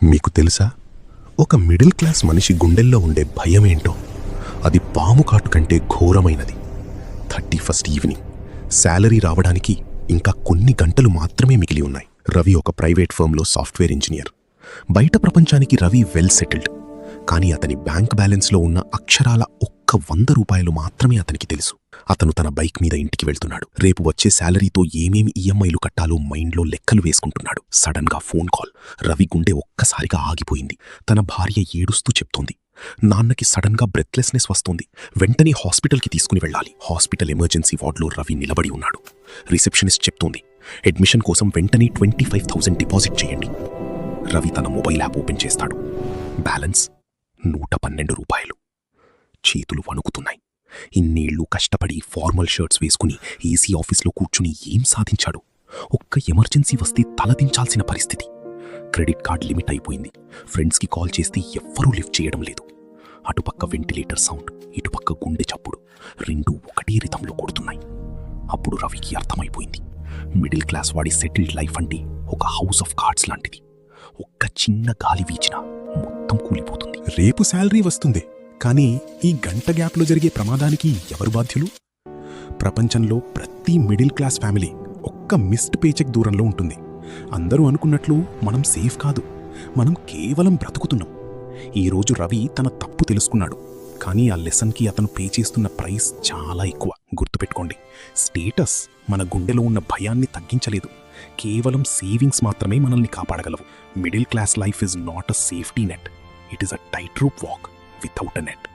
మీకు తెలుసా, ఒక మిడిల్ క్లాస్ మనిషి గుండెల్లో ఉండే భయమేంటో? అది పాము కాటు కంటే ఘోరమైనది. 31st evening. శాలరీ రావడానికి ఇంకా కొన్ని గంటలు మాత్రమే మిగిలి ఉన్నాయి. రవి ఒక ప్రైవేట్ ఫర్మ్లో సాఫ్ట్వేర్ ఇంజనీర్. బయట ప్రపంచానికి రవి వెల్ సెటిల్డ్. కానీ అతని బ్యాంక్ బ్యాలెన్స్లో ఉన్న అక్షరాల ఒక్క 100 రూపాయలు మాత్రమే అతనికి తెలుసు. అతను తన బైక్ మీద ఇంటికి వెళ్తున్నాడు. రేపు వచ్చే శాలరీతో ఏమేమి ఈఎంఐలు కట్టాలో మైండ్లో లెక్కలు వేసుకుంటున్నాడు. సడన్గా ఫోన్ కాల్. రవి గుండె ఒక్కసారిగా ఆగిపోయింది. తన భార్య ఏడుస్తూ చెప్తోంది, నాన్నకి సడన్గా బ్రెత్లెస్నెస్ వస్తోంది, వెంటనే హాస్పిటల్కి తీసుకుని వెళ్ళాలి. హాస్పిటల్ ఎమర్జెన్సీ వార్డులో రవి నిలబడి ఉన్నాడు. రిసెప్షనిస్ట్ చెప్తోంది, అడ్మిషన్ కోసం వెంటనే 25,000 డిపాజిట్ చేయండి. రవి తన మొబైల్ యాప్ ఓపెన్ చేస్తాడు. బ్యాలెన్స్ 112 రూపాయలు. చేతులు వణుకుతున్నాయి. ఇన్నేళ్లు కష్టపడి ఫార్మల్ షర్ట్స్ వేసుకుని ఏసీ ఆఫీస్లో కూర్చుని ఏం సాధించాడు? ఒక్క ఎమర్జెన్సీ వస్తే తలదించాల్సిన పరిస్థితి. క్రెడిట్ కార్డ్ లిమిట్ అయిపోయింది. ఫ్రెండ్స్కి కాల్ చేస్తే ఎవ్వరూ లిఫ్ట్ చేయడం లేదు. అటుపక్క వెంటిలేటర్ సౌండ్, ఇటుపక్క గుండె చప్పుడు, రెండూ ఒకటే రిథంలో కొడుతున్నాయి. అప్పుడు రవికి అర్థమైపోయింది, మిడిల్ క్లాస్ వాడి సెటిల్డ్ లైఫ్ అంటే ఒక హౌస్ ఆఫ్ కార్డ్స్ లాంటిది. ఒక్క చిన్న గాలి వీచినా మొత్తం కూలిపోతుంది. రేపు శాలరీ వస్తుంది, కానీ ఈ గంట గ్యాప్లో జరిగే ప్రమాదానికి ఎవరు బాధ్యులు? ప్రపంచంలో ప్రతి మిడిల్ క్లాస్ ఫ్యామిలీ ఒక్క మిస్డ్ పేచెక్ దూరంలో ఉంటుంది. అందరూ అనుకున్నట్లు మనం సేఫ్ కాదు, మనం కేవలం బ్రతుకుతున్నాం. ఈరోజు రవి తన తప్పు తెలుసుకున్నాడు, కానీ ఆ లెసన్కి అతను పే చేస్తున్న ప్రైస్ చాలా ఎక్కువ. గుర్తుపెట్టుకోండి, స్టేటస్ మన గుండెలో ఉన్న భయాన్ని తగ్గించలేదు. కేవలం సేవింగ్స్ మాత్రమే మనల్ని కాపాడగలవు. Middle class life is not a safety net, it is a tight rope walk without a net.